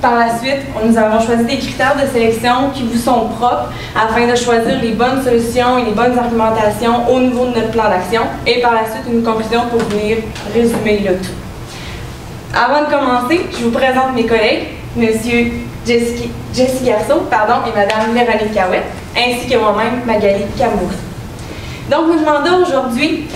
Par la suite, nous avons choisi des critères de sélection qui vous sont propres afin de choisir les bonnes solutions et les bonnes argumentations au niveau de notre plan d'action. Et par la suite, une conclusion pour venir résumer le tout. Avant de commencer, je vous présente mes collègues, M. Jessie Garceau et Mme Véronique Cahouette, ainsi que moi-même, Magali Kamouri. Donc, notre mandat aujourd'hui,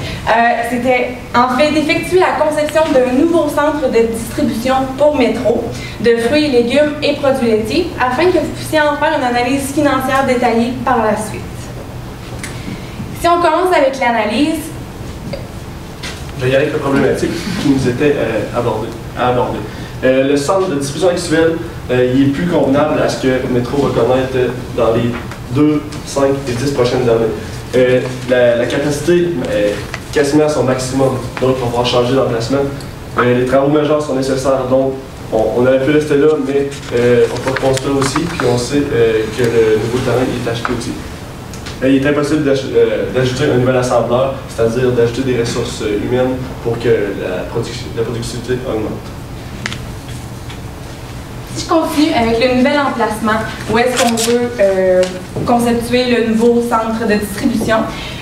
c'était en fait d'effectuer la conception d'un nouveau centre de distribution pour Métro de fruits, légumes et produits laitiers afin que vous puissiez en faire une analyse financière détaillée par la suite. Si on commence avec l'analyse... Je vais y aller avec la problématique qui nous était abordée. Le centre de distribution actuel, il est plus convenable à ce que Métro va connaître dans les 2, 5 et 10 prochaines années. La capacité est quasiment à son maximum, donc on va pouvoir changer d'emplacement. Les travaux majeurs sont nécessaires, donc on aurait pu rester là, mais on peut construire aussi, puis on sait que le nouveau terrain est acheté aussi. Il est impossible d'ajouter un nouvel assembleur, c'est-à-dire d'ajouter des ressources humaines pour que la productivité augmente. Si je continue avec le nouvel emplacement, où est-ce qu'on veut conceptuer le nouveau centre de distribution,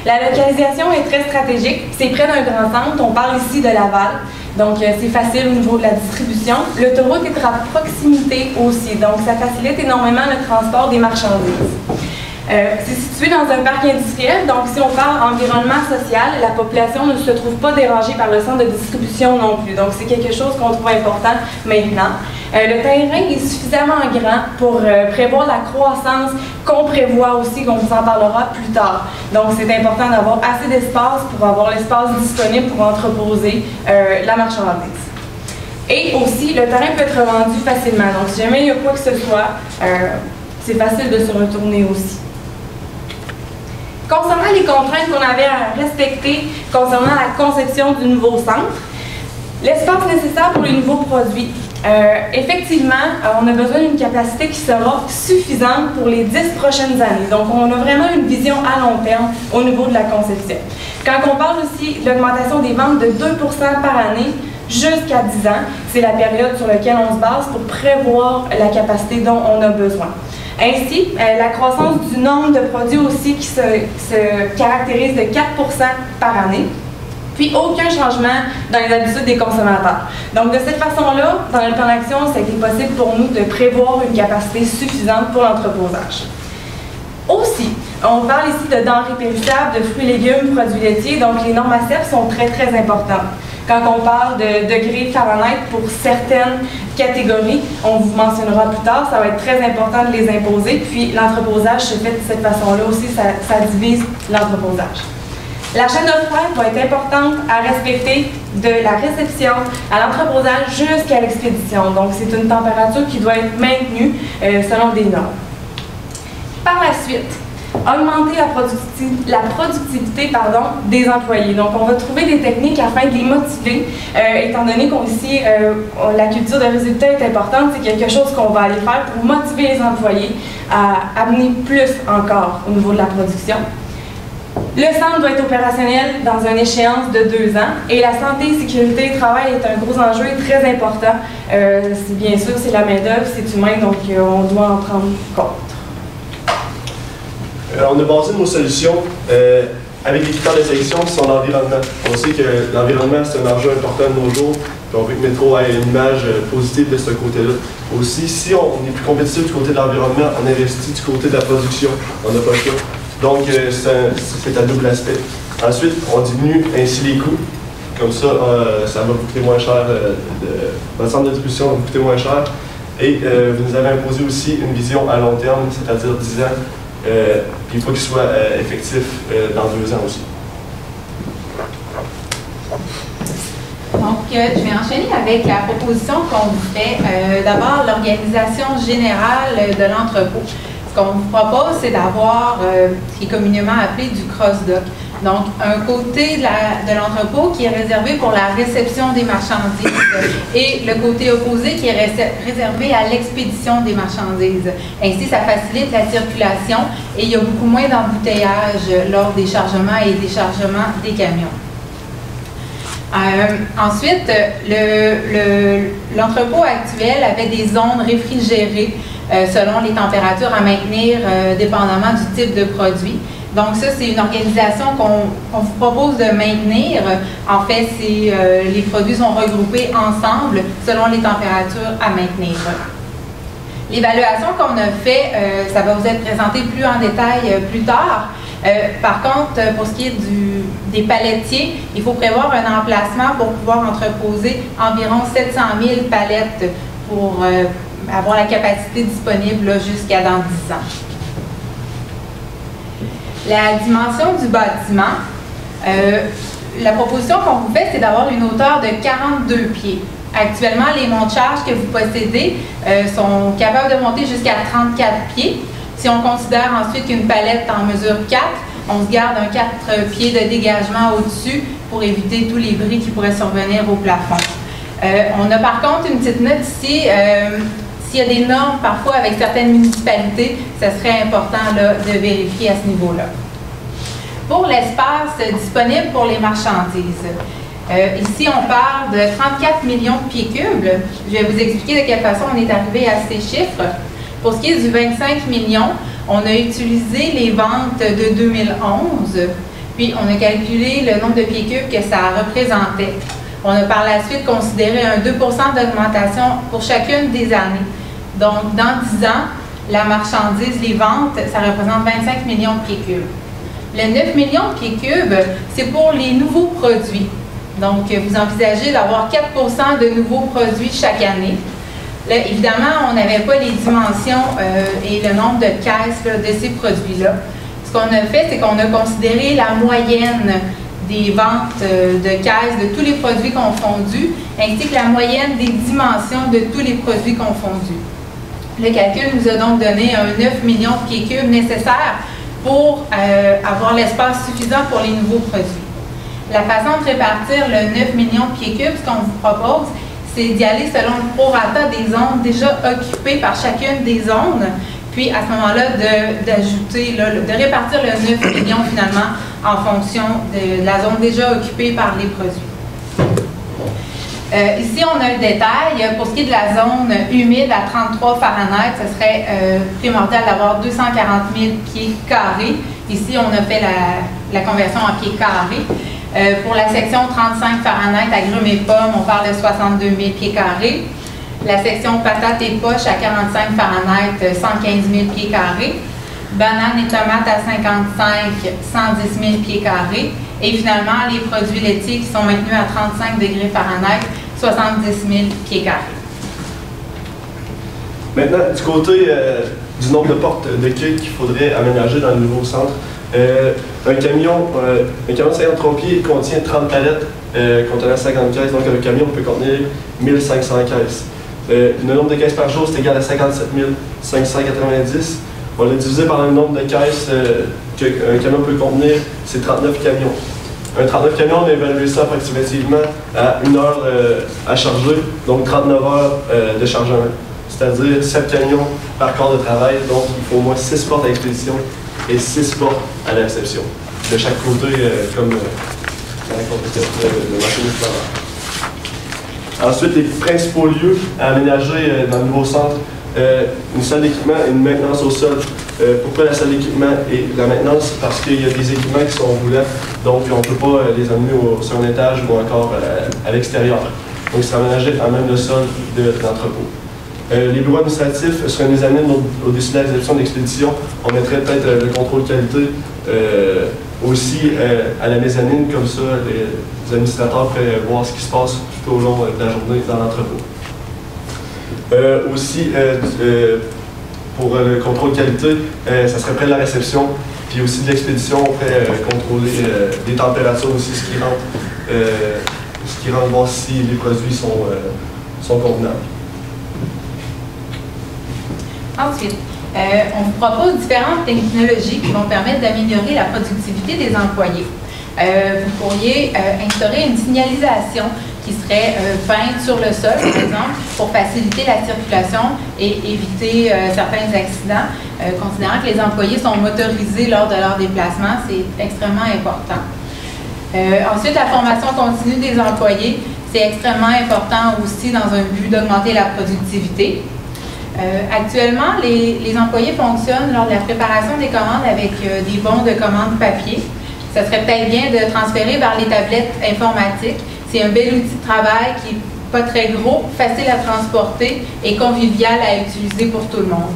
la localisation est très stratégique. C'est près d'un grand centre. On parle ici de Laval. Donc, c'est facile au niveau de la distribution. L'autoroute est à proximité aussi. Donc, ça facilite énormément le transport des marchandises. C'est situé dans un parc industriel, donc si on parle environnement social, la population ne se trouve pas dérangée par le centre de distribution non plus. Donc c'est quelque chose qu'on trouve important maintenant. Le terrain est suffisamment grand pour prévoir la croissance qu'on prévoit aussi, qu'on vous en parlera plus tard. Donc c'est important d'avoir assez d'espace pour avoir l'espace disponible pour entreposer la marchandise. Et aussi, le terrain peut être vendu facilement. Donc si jamais il y a quoi que ce soit, c'est facile de se retourner aussi. Concernant les contraintes qu'on avait à respecter concernant la conception du nouveau centre, l'espace nécessaire pour les nouveaux produits. Effectivement, on a besoin d'une capacité qui sera suffisante pour les 10 prochaines années. Donc, on a vraiment une vision à long terme au niveau de la conception. Quand on parle aussi de l'augmentation des ventes de 2% par année jusqu'à 10 ans, c'est la période sur laquelle on se base pour prévoir la capacité dont on a besoin. Ainsi, la croissance du nombre de produits aussi qui se caractérise de 4% par année, puis aucun changement dans les habitudes des consommateurs. Donc de cette façon-là, dans le plan d'action, ça a été possible pour nous de prévoir une capacité suffisante pour l'entreposage. Aussi, on parle ici de denrées périssables, de fruits et légumes, produits laitiers, donc les normes ACEP sont très très importantes. Quand on parle de degrés Fahrenheit pour certaines catégories, on vous mentionnera plus tard, ça va être très important de les imposer, puis l'entreposage se fait de cette façon-là aussi, ça divise l'entreposage. La chaîne de froid va être importante à respecter de la réception à l'entreposage jusqu'à l'expédition. Donc, c'est une température qui doit être maintenue selon des normes. Par la suite, augmenter la productivité des employés. Donc, on va trouver des techniques afin de les motiver, étant donné qu'ici, la culture de résultats est importante, c'est quelque chose qu'on va aller faire pour motiver les employés à amener plus encore au niveau de la production. Le centre doit être opérationnel dans une échéance de 2 ans et la santé et sécurité du travail est un gros enjeu et très important. Bien sûr, c'est la main-d'œuvre, c'est humain, donc on doit en prendre compte. On a basé nos solutions avec les critères de sélection qui sont l'environnement. On sait que l'environnement, c'est un enjeu important de nos jours, puis on veut que Métro ait une image positive de ce côté-là. Aussi, si on est plus compétitif du côté de l'environnement, on investit du côté de la production. On n'a pas le choix. Donc, c'est à double aspect. Ensuite, on diminue ainsi les coûts. Comme ça, ça va coûter moins cher, notre centre de distribution va coûter moins cher. Et vous nous avez imposé aussi une vision à long terme, c'est-à-dire 10 ans. Il faut qu'il soit effectif dans 2 ans aussi. Donc, je vais enchaîner avec la proposition qu'on vous fait. D'abord, l'organisation générale de l'entrepôt. Ce qu'on vous propose, c'est d'avoir ce qui est communément appelé du cross-dock. Donc, un côté de l'entrepôt qui est réservé pour la réception des marchandises et le côté opposé qui est réservé à l'expédition des marchandises. Ainsi, ça facilite la circulation et il y a beaucoup moins d'embouteillage lors des chargements et déchargements des camions. Ensuite, l'entrepôt actuel avait des zones réfrigérées selon les températures à maintenir dépendamment du type de produit. Donc ça, c'est une organisation qu'on vous propose de maintenir. En fait, les produits sont regroupés ensemble selon les températures à maintenir. L'évaluation qu'on a fait, ça va vous être présenté plus en détail plus tard. Par contre, pour ce qui est des palettiers, il faut prévoir un emplacement pour pouvoir entreposer environ 700 000 palettes pour avoir la capacité disponible jusqu'à dans 10 ans. La dimension du bâtiment, la proposition qu'on vous fait, c'est d'avoir une hauteur de 42 pieds. Actuellement, les monte-charges que vous possédez sont capables de monter jusqu'à 34 pieds. Si on considère ensuite qu'une palette en mesure 4, on se garde un 4 pieds de dégagement au-dessus pour éviter tous les bris qui pourraient survenir au plafond. On a par contre une petite note ici. S'il y a des normes parfois avec certaines municipalités, ce serait important là, de vérifier à ce niveau-là. Pour l'espace disponible pour les marchandises, ici on parle de 34 millions de pieds cubes. Je vais vous expliquer de quelle façon on est arrivé à ces chiffres. Pour ce qui est du 25 millions, on a utilisé les ventes de 2011, puis on a calculé le nombre de pieds cubes que ça représentait. On a par la suite considéré un 2 % d'augmentation pour chacune des années. Donc, dans 10 ans, la marchandise, les ventes, ça représente 25 millions de pieds cubes. Le 9 millions de pieds cubes, c'est pour les nouveaux produits. Donc, vous envisagez d'avoir 4 % de nouveaux produits chaque année. Là, évidemment, on n'avait pas les dimensions et le nombre de caisses là, de ces produits-là. Ce qu'on a fait, c'est qu'on a considéré la moyenne des ventes de caisses de tous les produits confondus, ainsi que la moyenne des dimensions de tous les produits confondus. Le calcul nous a donc donné un 9 millions de pieds cubes nécessaires pour avoir l'espace suffisant pour les nouveaux produits. La façon de répartir le 9 millions de pieds cubes, ce qu'on vous propose, c'est d'y aller selon le prorata des zones déjà occupées par chacune des zones, puis à ce moment-là, de répartir le 9 millions finalement en fonction de la zone déjà occupée par les produits. Ici, on a le détail. Pour ce qui est de la zone humide à 33 Fahrenheit, ce serait primordial d'avoir 240 000 pieds carrés. Ici, on a fait la conversion en pieds carrés. Pour la section 35 Fahrenheit, agrumes et pommes, on parle de 62 000 pieds carrés. La section patates et poches à 45 Fahrenheit, 115 000 pieds carrés. Bananes et tomates à 55, 110 000 pieds carrés. Et finalement, les produits laitiers qui sont maintenus à 35 degrés Fahrenheit, 70 000 pieds carrés. Maintenant, du côté du nombre de portes de quai qu'il faudrait aménager dans le nouveau centre, un camion de 53 pieds contient 30 palettes contenant 50 caisses, donc un camion peut contenir 1500 caisses. Le nombre de caisses par jour, c'est égal à 57 590. On l'a divisé par le nombre de caisses qu'un camion peut contenir, c'est 39 camions. Un 39 camions, on a évalué ça approximativement à 1 heure à charger, donc 39 heures de chargement. C'est-à-dire 7 camions par corps de travail, donc il faut au moins 6 portes à l'expédition et 6 portes à la réception. De chaque côté, comme dans la compétition de machine de travail. Ensuite, les principaux lieux à aménager dans le nouveau centre, une salle d'équipement et une maintenance au sol. Pourquoi la salle d'équipement et la maintenance? Parce qu'il y a des équipements qui sont roulants, donc on ne peut pas les amener sur un étage ou encore à l'extérieur. Donc, c'est aménagé à même le sol de l'entrepôt. Les bureaux administratifs seraient mis à au-dessus de la réception d'expédition. On mettrait peut-être le contrôle qualité aussi à la mezzanine, comme ça les administrateurs pourraient voir ce qui se passe tout au long de la journée dans l'entrepôt. Aussi, pour le contrôle qualité, ça serait près de la réception, puis aussi de l'expédition, on pourrait contrôler les températures aussi, ce qui rend voir si les produits sont convenables. Ensuite, on vous propose différentes technologies qui vont permettre d'améliorer la productivité des employés. Vous pourriez instaurer une signalisation qui serait peinte sur le sol, par exemple, pour faciliter la circulation et éviter certains accidents, considérant que les employés sont motorisés lors de leur déplacement, c'est extrêmement important. Ensuite, la formation continue des employés, c'est extrêmement important aussi dans un but d'augmenter la productivité. Actuellement, les employés fonctionnent lors de la préparation des commandes avec des bons de commande papier. Ça serait peut-être bien de transférer vers les tablettes informatiques. C'est un bel outil de travail qui n'est pas très gros, facile à transporter et convivial à utiliser pour tout le monde.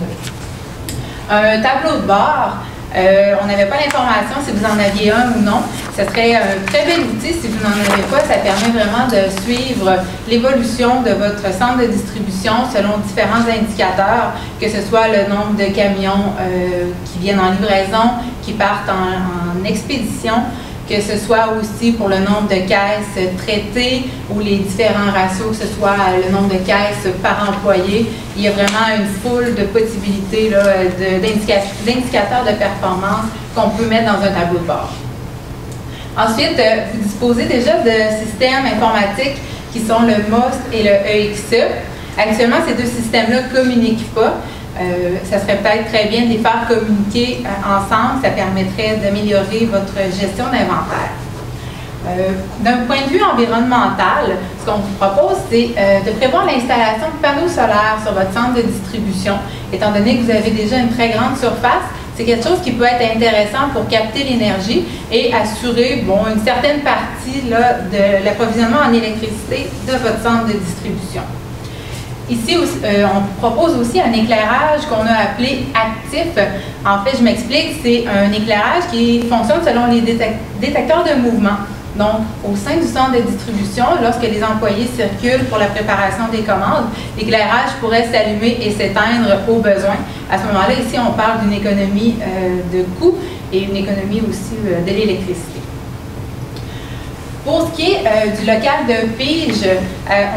Un tableau de bord, on n'avait pas l'information si vous en aviez un ou non. Ce serait un très bel outil si vous n'en avez pas. Ça permet vraiment de suivre l'évolution de votre centre de distribution selon différents indicateurs, que ce soit le nombre de camions qui viennent en livraison, qui partent en expédition, que ce soit aussi pour le nombre de caisses traitées ou les différents ratios, que ce soit le nombre de caisses par employé. Il y a vraiment une foule de possibilités d'indicateurs de performance qu'on peut mettre dans un tableau de bord. Ensuite, vous disposez déjà de systèmes informatiques qui sont le MOST et le EXE. Actuellement, ces deux systèmes-là ne communiquent pas. Ça serait peut-être très bien de les faire communiquer ensemble. Ça permettrait d'améliorer votre gestion d'inventaire. D'un point de vue environnemental, ce qu'on vous propose, c'est de prévoir l'installation de panneaux solaires sur votre centre de distribution. Étant donné que vous avez déjà une très grande surface, c'est quelque chose qui peut être intéressant pour capter l'énergie et assurer une certaine partie là, de l'approvisionnement en électricité de votre centre de distribution. Ici, on propose aussi un éclairage qu'on a appelé actif. En fait, je m'explique, c'est un éclairage qui fonctionne selon les détecteurs de mouvement. Donc, au sein du centre de distribution, lorsque les employés circulent pour la préparation des commandes, l'éclairage pourrait s'allumer et s'éteindre au besoin. À ce moment-là, ici, on parle d'une économie de coût et une économie aussi de l'électricité. Pour ce qui est du local de pige,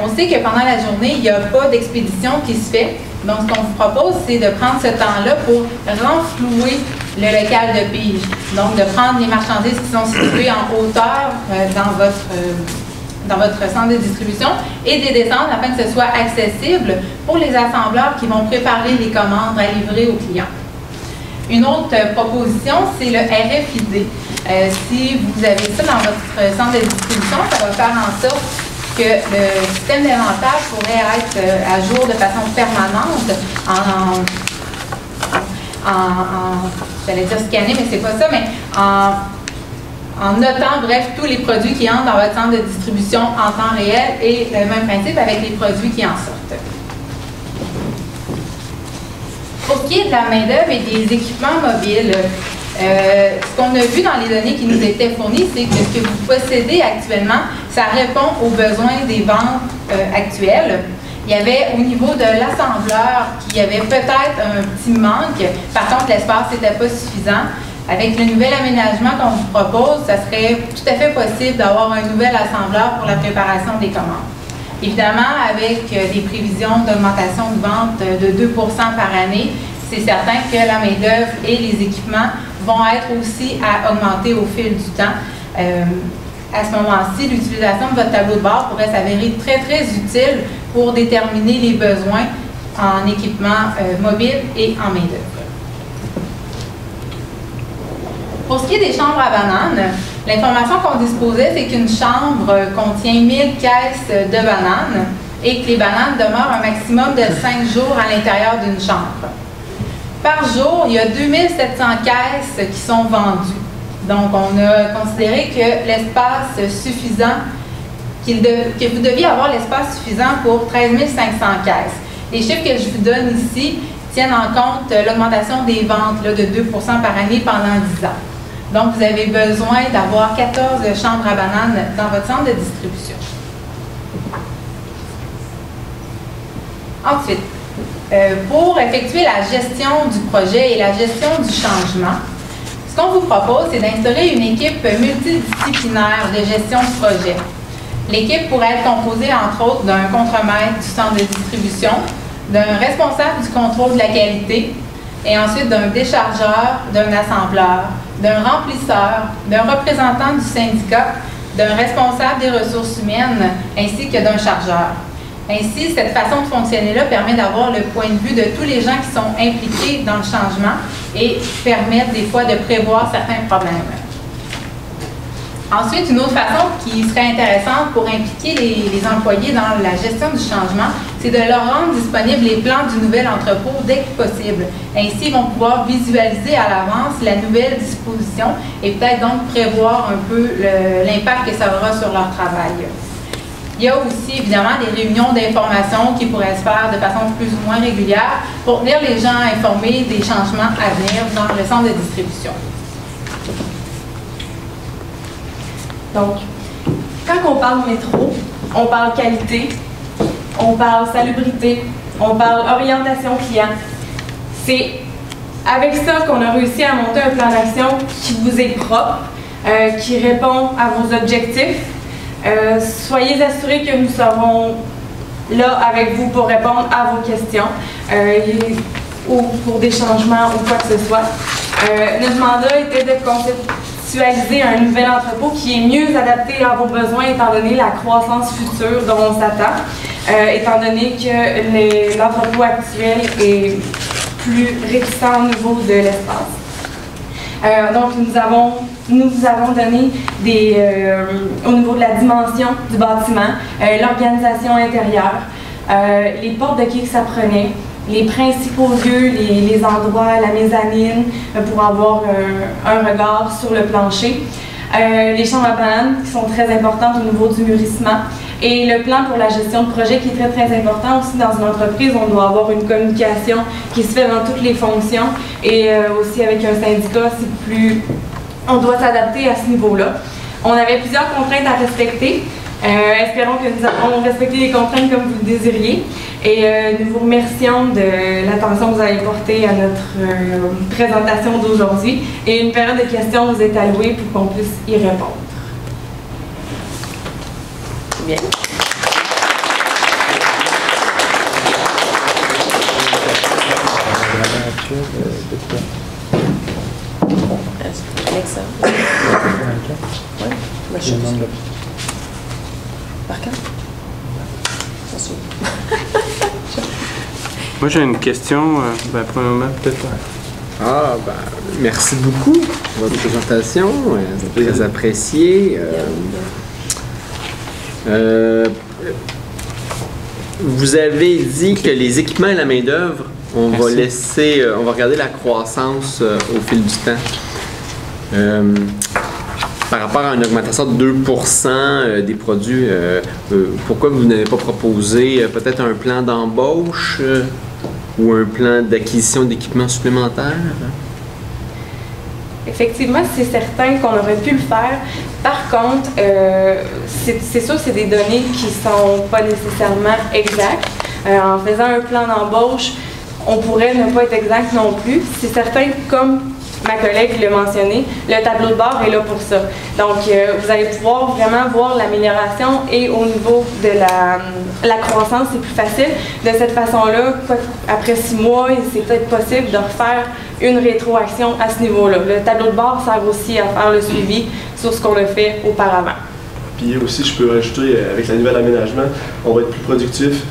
on sait que pendant la journée, il n'y a pas d'expédition qui se fait. Donc, ce qu'on vous propose, c'est de prendre ce temps-là pour renflouer le local de pige. Donc, de prendre les marchandises qui sont situées en hauteur dans votre centre de distribution et de les descendre afin que ce soit accessible pour les assembleurs qui vont préparer les commandes à livrer aux clients. Une autre proposition, c'est le RFID. Si vous avez ça dans votre centre de distribution, ça va faire en sorte que le système d'inventaire pourrait être à jour de façon permanente j'allais dire scanner, mais c'est pas ça, mais en notant, bref, tous les produits qui entrent dans votre centre de distribution en temps réel et le même principe avec les produits qui en sortent. Pour ce qui est de la main-d'œuvre et des équipements mobiles, ce qu'on a vu dans les données qui nous étaient fournies, c'est que ce que vous possédez actuellement, ça répond aux besoins des ventes actuelles. Il y avait au niveau de l'assembleur qu'il y avait peut-être un petit manque. Par contre, l'espace n'était pas suffisant. Avec le nouvel aménagement qu'on vous propose, ça serait tout à fait possible d'avoir un nouvel assembleur pour la préparation des commandes. Évidemment, avec des prévisions d'augmentation de vente de 2 % par année, c'est certain que la main-d'œuvre et les équipements vont être aussi à augmenter au fil du temps. À ce moment-ci, l'utilisation de votre tableau de bord pourrait s'avérer très, très utile pour déterminer les besoins en équipement mobile et en main-d'œuvre. Pour ce qui est des chambres à bananes, l'information qu'on disposait, c'est qu'une chambre contient 1000 caisses de bananes et que les bananes demeurent un maximum de 5 jours à l'intérieur d'une chambre. Par jour, il y a 2700 caisses qui sont vendues. Donc, on a considéré que l'espace suffisant, que vous deviez avoir l'espace suffisant pour 13 500 caisses. Les chiffres que je vous donne ici tiennent en compte l'augmentation des ventes là, de 2 % par année pendant 10 ans. Donc, vous avez besoin d'avoir 14 chambres à bananes dans votre centre de distribution. Ensuite, pour effectuer la gestion du projet et la gestion du changement, ce qu'on vous propose, c'est d'instaurer une équipe multidisciplinaire de gestion de projet. L'équipe pourrait être composée, entre autres, d'un contremaître du centre de distribution, d'un responsable du contrôle de la qualité, et ensuite d'un déchargeur, d'un assembleur, d'un remplisseur, d'un représentant du syndicat, d'un responsable des ressources humaines, ainsi que d'un chargeur. Ainsi, cette façon de fonctionner-là permet d'avoir le point de vue de tous les gens qui sont impliqués dans le changement et permettent des fois de prévoir certains problèmes. Ensuite, une autre façon qui serait intéressante pour impliquer les employés dans la gestion du changement, c'est de leur rendre disponibles les plans du nouvel entrepôt dès que possible. Ainsi, ils vont pouvoir visualiser à l'avance la nouvelle disposition et peut-être donc prévoir un peu l'impact que ça aura sur leur travail. Il y a aussi évidemment des réunions d'information qui pourraient se faire de façon plus ou moins régulière pour tenir les gens informés des changements à venir dans le centre de distribution. Donc, quand on parle métro, on parle qualité, on parle salubrité, on parle orientation client. C'est avec ça qu'on a réussi à monter un plan d'action qui vous est propre, qui répond à vos objectifs. Soyez assurés que nous serons là avec vous pour répondre à vos questions ou pour des changements ou quoi que ce soit. Notre mandat était de conceptualiser un nouvel entrepôt qui est mieux adapté à vos besoins étant donné la croissance future dont on s'attend, étant donné que l'entrepôt actuel est plus réticent au niveau de l'espace. Donc, nous vous avons donné au niveau de la dimension du bâtiment, l'organisation intérieure, les portes de qui ça prenait, les principaux lieux, les endroits, la mezzanine, pour avoir un regard sur le plancher, les chambres à bananes qui sont très importantes au niveau du mûrissement, et le plan pour la gestion de projet qui est très très important aussi dans une entreprise. On doit avoir une communication qui se fait dans toutes les fonctions et aussi avec un syndicat, on doit s'adapter à ce niveau-là. On avait plusieurs contraintes à respecter. Espérons que nous avons respecté les contraintes comme vous le désiriez. Et nous vous remercions de l'attention que vous avez portée à notre présentation d'aujourd'hui. Et une période de questions vous est allouée pour qu'on puisse y répondre. Bien. Alexa. Oui, moi je suis par quand? Moi j'ai une question, premièrement peut-être. Merci beaucoup pour votre présentation, c'est très apprécié. Vous avez dit que les équipements et la main-d'œuvre, on va regarder la croissance au fil du temps. Par rapport à une augmentation de 2% des produits, pourquoi vous n'avez pas proposé peut-être un plan d'embauche ou un plan d'acquisition d'équipements supplémentaires? Effectivement, c'est certain qu'on aurait pu le faire. Par contre, c'est sûr que c'est des données qui ne sont pas nécessairement exactes. En faisant un plan d'embauche, on pourrait ne pas être exact non plus. C'est certain, comme ma collègue l'a mentionné, le tableau de bord est là pour ça. Donc, vous allez pouvoir vraiment voir l'amélioration et au niveau de la croissance, c'est plus facile. De cette façon-là, après 6 mois, c'est peut-être possible de refaire une rétroaction à ce niveau-là. Le tableau de bord sert aussi à faire le suivi sur ce qu'on a fait auparavant. Puis aussi, je peux rajouter, avec le nouvel aménagement, on va être plus productif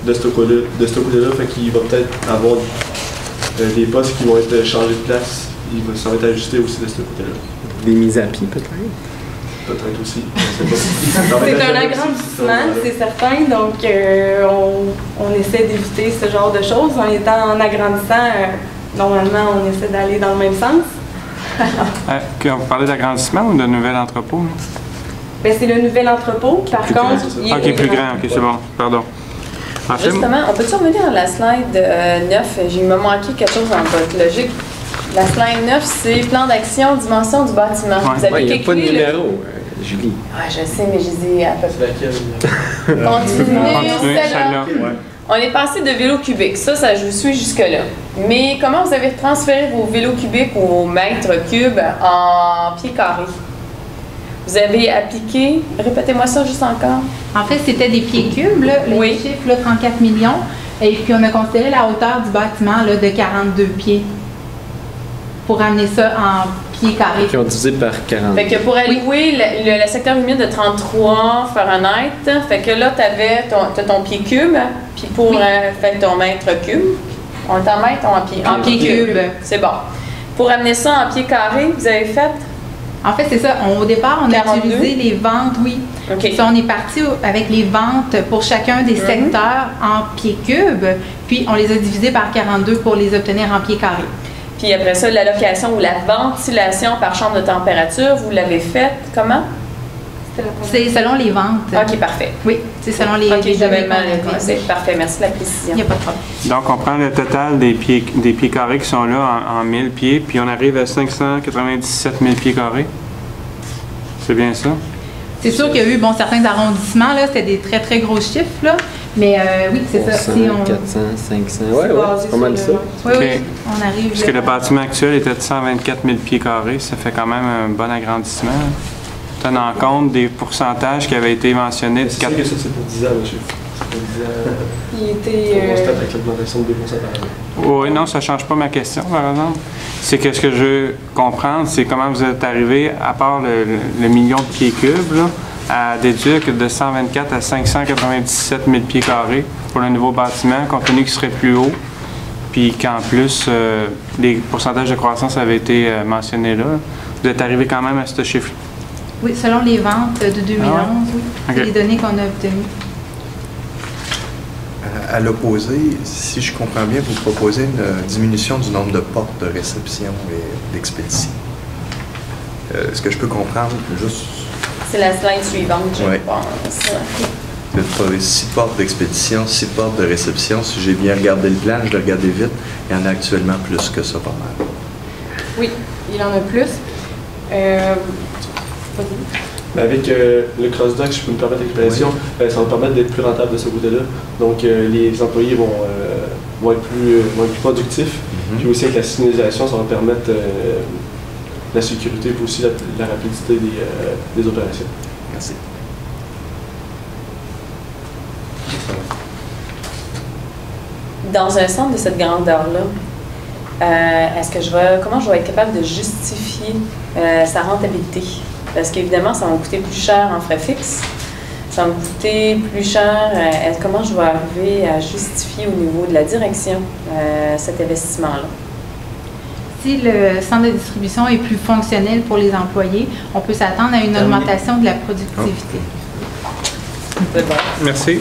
de ce côté-là, fait qu'il va peut-être avoir des postes qui vont être changés de place. Ça va être ajusté aussi de ce côté-là. Des mises à pied, peut-être? Peut-être aussi. C'est un agrandissement, c'est certain. Donc, on essaie d'éviter ce genre de choses. En étant en agrandissant, normalement, on essaie d'aller dans le même sens. Vous parlez d'agrandissement ou de nouvel entrepôt? Bien, c'est le nouvel entrepôt. Par contre, il est plus grand. OK, c'est bon. Pardon. Justement, on peut-tu revenir à la slide 9? Il m'a manqué quelque chose dans votre logique. La slide 9, c'est plan d'action, dimension du bâtiment. Vous avez il n'y a pas de numéro, Julie. Je sais, mais je dis à peu près. C'est laquelle? Continue, celle-là. On est passé de vélo cubique. Ça je vous suis jusque-là. Mais comment vous avez transféré vos vélos cubiques ou vos mètres cubes en pieds carrés? Vous avez appliqué, répétez-moi ça juste encore. En fait, c'était des pieds cubes, là, le chiffre, là, 34 millions. Et puis, on a considéré la hauteur du bâtiment là, de 42 pieds pour amener ça en pieds carrés. Puis on divisé par 40. Fait que pour allouer le secteur humide de 33 Fahrenheit, fait que là, t'as ton pied cube, puis pour faire ton mètre cube, on est en mètre ou en pied? En pied cube. C'est bon. Pour amener ça en pieds carrés, vous avez fait? En fait, c'est ça. Au départ, on a 42? utilisé les ventes, oui. OK. Ça, on est parti avec les ventes pour chacun des secteurs en pieds cubes, puis on les a divisés par 42 pour les obtenir en pieds carrés. Puis après ça, l'allocation ou la ventilation par chambre de température, vous l'avez faite comment? C'est selon les ventes. OK, parfait. Oui, c'est selon les OK, données j'avais qu'on mal avait. c'est parfait. Merci de la précision. Il n'y a pas de problème. Donc, on prend le total des pieds carrés qui sont là en 1000 pieds, puis on arrive à 597 000 pieds carrés. C'est bien ça? C'est sûr qu'il y a eu certains arrondissements, là, c'était des très, très gros chiffres, là. Mais oui, c'est ça. 400, Si on... 400, 500. Ouais, c'est pas mal ça. Oui, OK. oui, on arrive. Parce que le bâtiment actuel était de 124 000 pieds carrés, ça fait quand même un bon agrandissement. Tenant compte des pourcentages qui avaient été mentionnés. C'est sûr que ça, c'est pour 10 ans, monsieur. C'est pour 10 ans. Il était. On constate avec l'augmentation de 2% par année. Oui, non, ça ne change pas ma question, par exemple. C'est que ce que je veux comprendre, c'est comment vous êtes arrivé, à part le million de pieds cubes, là, à déduire que de 124 à 597 000 pieds carrés pour le nouveau bâtiment, compte tenu qu'il serait plus haut, puis qu'en plus, les pourcentages de croissance avaient été mentionnés là. Vous êtes arrivé quand même à ce chiffre. Oui, selon les ventes de 2011, oui. OK. C'est les données qu'on a obtenues. À l'opposé, si je comprends bien, vous proposez une diminution du nombre de portes de réception et d'expédition. Est-ce que je peux comprendre juste C'est la slide suivante, je Ouais. pense. de trouver 6 portes d'expédition, 6 portes de réception? Si j'ai bien regardé le plan, je l'ai regardé vite, il y en a actuellement plus que ça, pas mal. Oui, il en a plus. Mais avec le cross-dock, je peux me permettre l'expression, ça va permettre d'être plus rentable de ce côté-là. Donc, les employés vont être plus productifs. Puis aussi, avec la signalisation, ça va permettre la sécurité et aussi la rapidité des opérations. Merci. Dans un centre de cette grandeur-là, comment je vais être capable de justifier sa rentabilité? Parce qu'évidemment, ça va me coûter plus cher en frais fixes. Ça va me coûter plus cher. Comment je vais arriver à justifier au niveau de la direction cet investissement-là? Si le centre de distribution est plus fonctionnel pour les employés, on peut s'attendre à une augmentation de la productivité. C'est bon. Merci.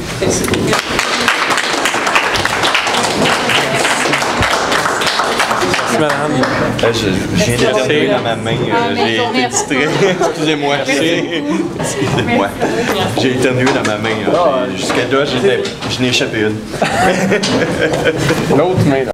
Madame. Je viens d'éternuer dans ma main. J'ai été distrait. Excusez-moi. Excusez-moi. J'ai éternué dans ma main. Jusqu'à là, je n'ai échappé une. L'autre main, là.